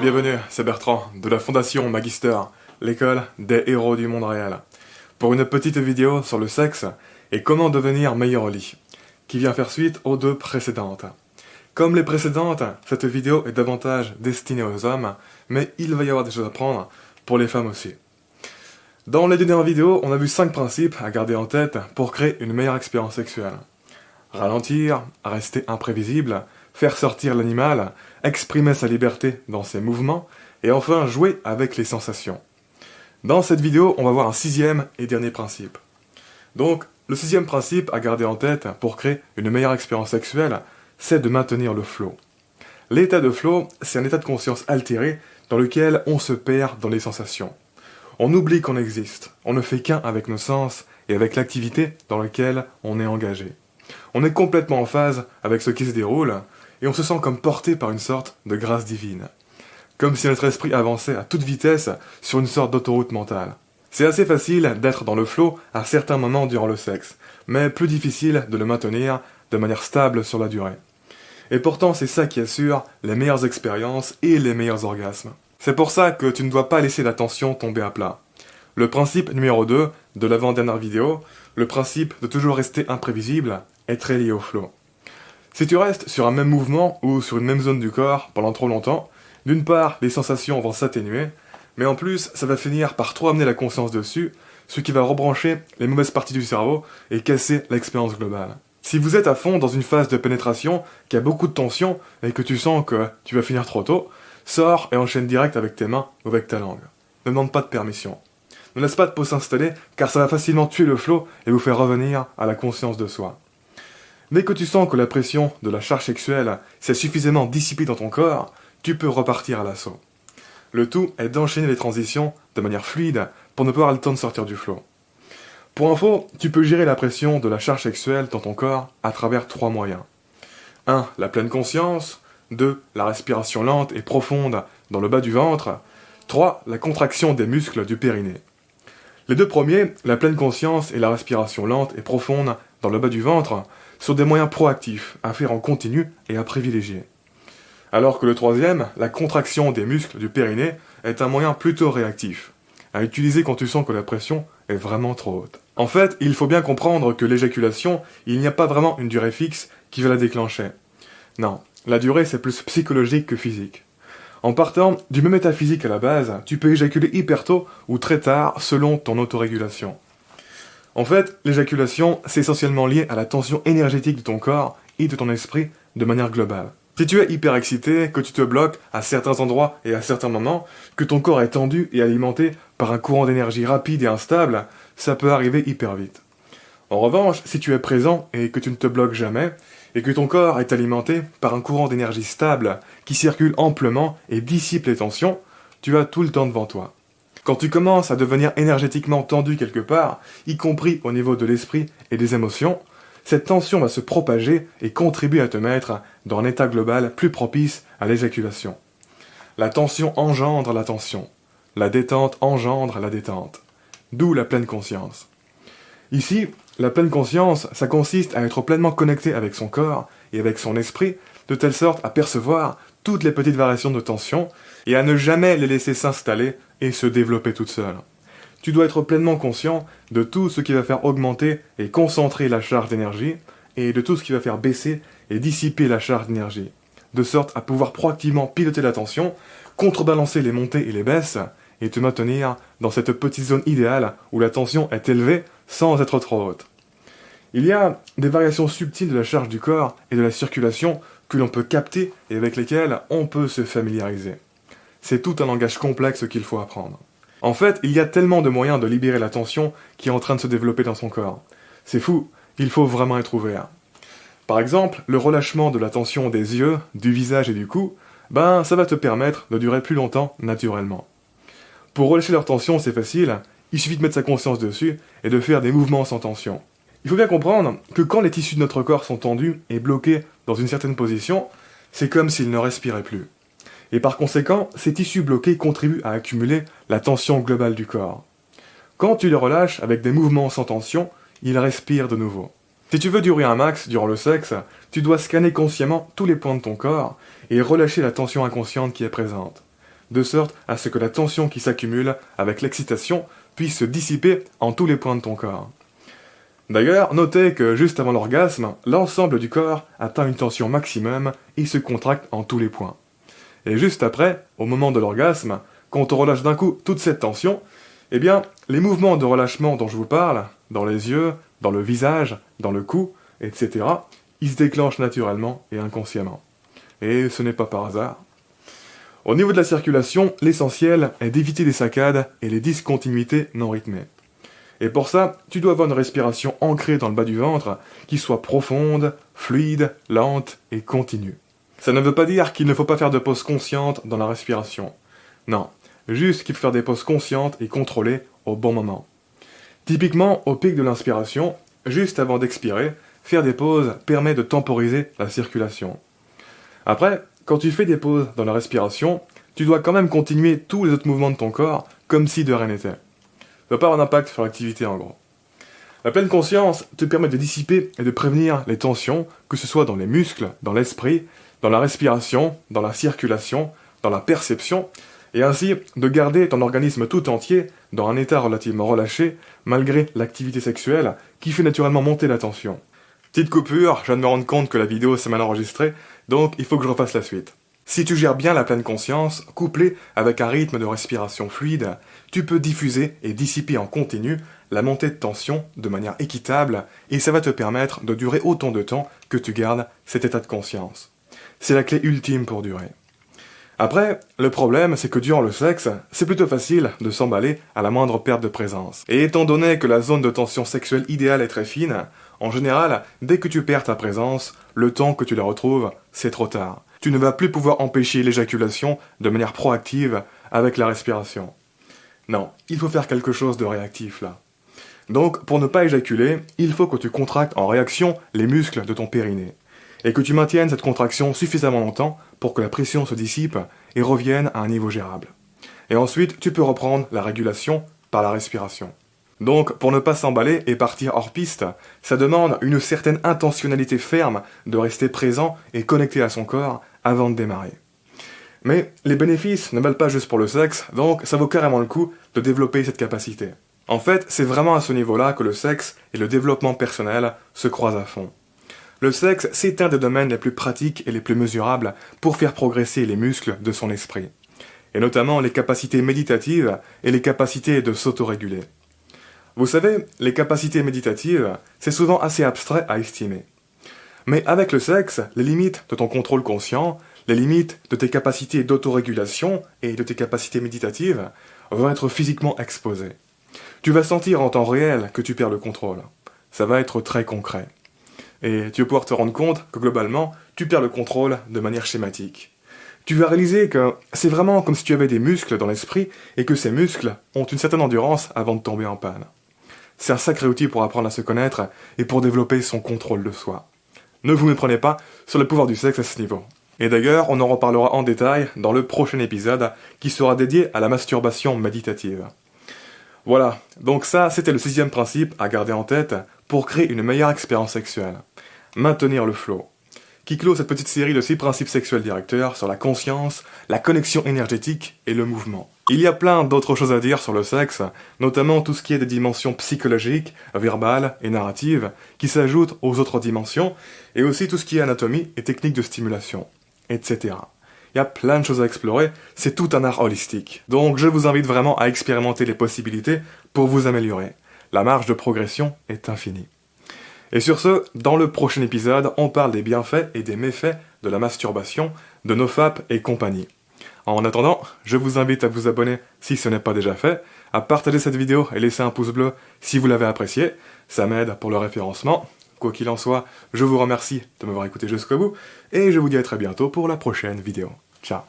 bienvenue, c'est Bertrand, de la Fondation Magister, l'école des héros du monde réel, pour une petite vidéo sur le sexe et comment devenir meilleur au lit, qui vient faire suite aux deux précédentes. Comme les précédentes, cette vidéo est davantage destinée aux hommes, mais il va y avoir des choses à prendre pour les femmes aussi. Dans les deux dernières vidéos, on a vu 5 principes à garder en tête pour créer une meilleure expérience sexuelle. Ralentir, rester imprévisible, faire sortir l'animal, exprimer sa liberté dans ses mouvements, et enfin jouer avec les sensations. Dans cette vidéo, on va voir un 6e et dernier principe. Donc, le 6e principe à garder en tête pour créer une meilleure expérience sexuelle, c'est de maintenir le flow. L'état de flow, c'est un état de conscience altéré dans lequel on se perd dans les sensations. On oublie qu'on existe, on ne fait qu'un avec nos sens et avec l'activité dans laquelle on est engagé. On est complètement en phase avec ce qui se déroule, et on se sent comme porté par une sorte de grâce divine. Comme si notre esprit avançait à toute vitesse sur une sorte d'autoroute mentale. C'est assez facile d'être dans le flow à certains moments durant le sexe, mais plus difficile de le maintenir de manière stable sur la durée. Et pourtant c'est ça qui assure les meilleures expériences et les meilleurs orgasmes. C'est pour ça que tu ne dois pas laisser la tension tomber à plat. Le principe numéro 2 de l'avant-dernière vidéo, le principe de toujours rester imprévisible, est très lié au flow. Si tu restes sur un même mouvement ou sur une même zone du corps pendant trop longtemps, d'une part, les sensations vont s'atténuer, mais en plus, ça va finir par trop amener la conscience dessus, ce qui va rebrancher les mauvaises parties du cerveau et casser l'expérience globale. Si vous êtes à fond dans une phase de pénétration qui a beaucoup de tension et que tu sens que tu vas finir trop tôt, sors et enchaîne direct avec tes mains ou avec ta langue. Ne demande pas de permission. Ne laisse pas de pause s'installer car ça va facilement tuer le flow et vous faire revenir à la conscience de soi. Dès que tu sens que la pression de la charge sexuelle s'est suffisamment dissipée dans ton corps, tu peux repartir à l'assaut. Le tout est d'enchaîner les transitions de manière fluide pour ne pas avoir le temps de sortir du flow. Pour info, tu peux gérer la pression de la charge sexuelle dans ton corps à travers 3 moyens. 1. La pleine conscience. 2. La respiration lente et profonde dans le bas du ventre. 3. La contraction des muscles du périnée. Les 2 premiers, la pleine conscience et la respiration lente et profonde dans le bas du ventre, sont des moyens proactifs à faire en continu et à privilégier. Alors que le 3e, la contraction des muscles du périnée, est un moyen plutôt réactif, à utiliser quand tu sens que la pression est vraiment trop haute. En fait, il faut bien comprendre que l'éjaculation, il n'y a pas vraiment une durée fixe qui va la déclencher. Non, la durée c'est plus psychologique que physique. En partant du même état physique à la base, tu peux éjaculer hyper tôt ou très tard selon ton autorégulation. En fait, l'éjaculation, c'est essentiellement lié à la tension énergétique de ton corps et de ton esprit de manière globale. Si tu es hyper excité, que tu te bloques à certains endroits et à certains moments, que ton corps est tendu et alimenté par un courant d'énergie rapide et instable, ça peut arriver hyper vite. En revanche, si tu es présent et que tu ne te bloques jamais, et que ton corps est alimenté par un courant d'énergie stable qui circule amplement et dissipe les tensions, tu as tout le temps devant toi. Quand tu commences à devenir énergétiquement tendu quelque part, y compris au niveau de l'esprit et des émotions, cette tension va se propager et contribuer à te mettre dans un état global plus propice à l'éjaculation. La tension engendre la tension. La détente engendre la détente. D'où la pleine conscience. Ici, la pleine conscience, ça consiste à être pleinement connecté avec son corps et avec son esprit, de telle sorte à percevoir toutes les petites variations de tension et à ne jamais les laisser s'installer et se développer toutes seules. Tu dois être pleinement conscient de tout ce qui va faire augmenter et concentrer la charge d'énergie et de tout ce qui va faire baisser et dissiper la charge d'énergie, de sorte à pouvoir proactivement piloter la tension, contrebalancer les montées et les baisses et te maintenir dans cette petite zone idéale où la tension est élevée sans être trop haute. Il y a des variations subtiles de la charge du corps et de la circulation que l'on peut capter et avec lesquelles on peut se familiariser. C'est tout un langage complexe qu'il faut apprendre. En fait, il y a tellement de moyens de libérer la tension qui est en train de se développer dans son corps. C'est fou, il faut vraiment être ouvert. Par exemple, le relâchement de la tension des yeux, du visage et du cou, ça va te permettre de durer plus longtemps naturellement. Pour relâcher leur tension, c'est facile, il suffit de mettre sa conscience dessus et de faire des mouvements sans tension. Il faut bien comprendre que quand les tissus de notre corps sont tendus et bloqués dans une certaine position, c'est comme s'ils ne respiraient plus. Et par conséquent, ces tissus bloqués contribuent à accumuler la tension globale du corps. Quand tu les relâches avec des mouvements sans tension, ils respirent de nouveau. Si tu veux durer un max durant le sexe, tu dois scanner consciemment tous les points de ton corps et relâcher la tension inconsciente qui est présente. de sorte à ce que la tension qui s'accumule avec l'excitation puisse se dissiper en tous les points de ton corps. D'ailleurs, notez que juste avant l'orgasme, l'ensemble du corps atteint une tension maximum et se contracte en tous les points. Et juste après, au moment de l'orgasme, quand on relâche d'un coup toute cette tension, eh bien, les mouvements de relâchement dont je vous parle, dans les yeux, dans le visage, dans le cou, etc., ils se déclenchent naturellement et inconsciemment. Et ce n'est pas par hasard. Au niveau de la circulation, l'essentiel est d'éviter les saccades et les discontinuités non rythmées. Et pour ça, tu dois avoir une respiration ancrée dans le bas du ventre, qui soit profonde, fluide, lente et continue. Ça ne veut pas dire qu'il ne faut pas faire de pauses conscientes dans la respiration. Non, juste qu'il faut faire des pauses conscientes et contrôlées au bon moment. Typiquement, au pic de l'inspiration, juste avant d'expirer, faire des pauses permet de temporiser la circulation. Après, quand tu fais des pauses dans la respiration, tu dois quand même continuer tous les autres mouvements de ton corps comme si de rien n'était. Ça n'a pas un impact sur l'activité en gros. La pleine conscience te permet de dissiper et de prévenir les tensions, que ce soit dans les muscles, dans l'esprit, dans la respiration, dans la circulation, dans la perception, et ainsi de garder ton organisme tout entier dans un état relativement relâché, malgré l'activité sexuelle qui fait naturellement monter la tension. Petite coupure, je viens de me rendre compte que la vidéo s'est mal enregistrée, donc il faut que je refasse la suite. Si tu gères bien la pleine conscience, couplée avec un rythme de respiration fluide, tu peux diffuser et dissiper en continu la montée de tension de manière équitable et ça va te permettre de durer autant de temps que tu gardes cet état de conscience. C'est la clé ultime pour durer. Après, le problème c'est que durant le sexe, c'est plutôt facile de s'emballer à la moindre perte de présence. Et étant donné que la zone de tension sexuelle idéale est très fine, en général, dès que tu perds ta présence, le temps que tu la retrouves, c'est trop tard. Tu ne vas plus pouvoir empêcher l'éjaculation de manière proactive avec la respiration. Non, il faut faire quelque chose de réactif là. Donc, pour ne pas éjaculer, il faut que tu contractes en réaction les muscles de ton périnée. Et que tu maintiennes cette contraction suffisamment longtemps pour que la pression se dissipe et revienne à un niveau gérable. Et ensuite, tu peux reprendre la régulation par la respiration. Donc, pour ne pas s'emballer et partir hors piste, ça demande une certaine intentionnalité ferme de rester présent et connecté à son corps avant de démarrer. Mais les bénéfices ne valent pas juste pour le sexe, donc ça vaut carrément le coup de développer cette capacité. En fait, c'est vraiment à ce niveau-là que le sexe et le développement personnel se croisent à fond. Le sexe, c'est un des domaines les plus pratiques et les plus mesurables pour faire progresser les muscles de son esprit. Et notamment les capacités méditatives et les capacités de s'autoréguler. Vous savez, les capacités méditatives, c'est souvent assez abstrait à estimer. Mais avec le sexe, les limites de ton contrôle conscient, les limites de tes capacités d'autorégulation et de tes capacités méditatives vont être physiquement exposées. Tu vas sentir en temps réel que tu perds le contrôle. Ça va être très concret. Et tu vas pouvoir te rendre compte que globalement, tu perds le contrôle de manière schématique. Tu vas réaliser que c'est vraiment comme si tu avais des muscles dans l'esprit et que ces muscles ont une certaine endurance avant de tomber en panne. C'est un sacré outil pour apprendre à se connaître et pour développer son contrôle de soi. Ne vous méprenez pas sur le pouvoir du sexe à ce niveau. Et d'ailleurs, on en reparlera en détail dans le prochain épisode qui sera dédié à la masturbation méditative. Voilà, donc ça c'était le 6e principe à garder en tête pour créer une meilleure expérience sexuelle. Maintenir le flow. Qui clôt cette petite série de 6 principes sexuels directeurs sur la conscience, la connexion énergétique et le mouvement. Il y a plein d'autres choses à dire sur le sexe, notamment tout ce qui est des dimensions psychologiques, verbales et narratives, qui s'ajoutent aux autres dimensions, et aussi tout ce qui est anatomie et techniques de stimulation, etc. Il y a plein de choses à explorer, c'est tout un art holistique. Donc je vous invite vraiment à expérimenter les possibilités pour vous améliorer. La marge de progression est infinie. Et sur ce, dans le prochain épisode, on parle des bienfaits et des méfaits de la masturbation, de nofap et compagnie. En attendant, je vous invite à vous abonner si ce n'est pas déjà fait, à partager cette vidéo et laisser un pouce bleu si vous l'avez apprécié, ça m'aide pour le référencement. Quoi qu'il en soit, je vous remercie de m'avoir écouté jusqu'au bout, et je vous dis à très bientôt pour la prochaine vidéo. Ciao.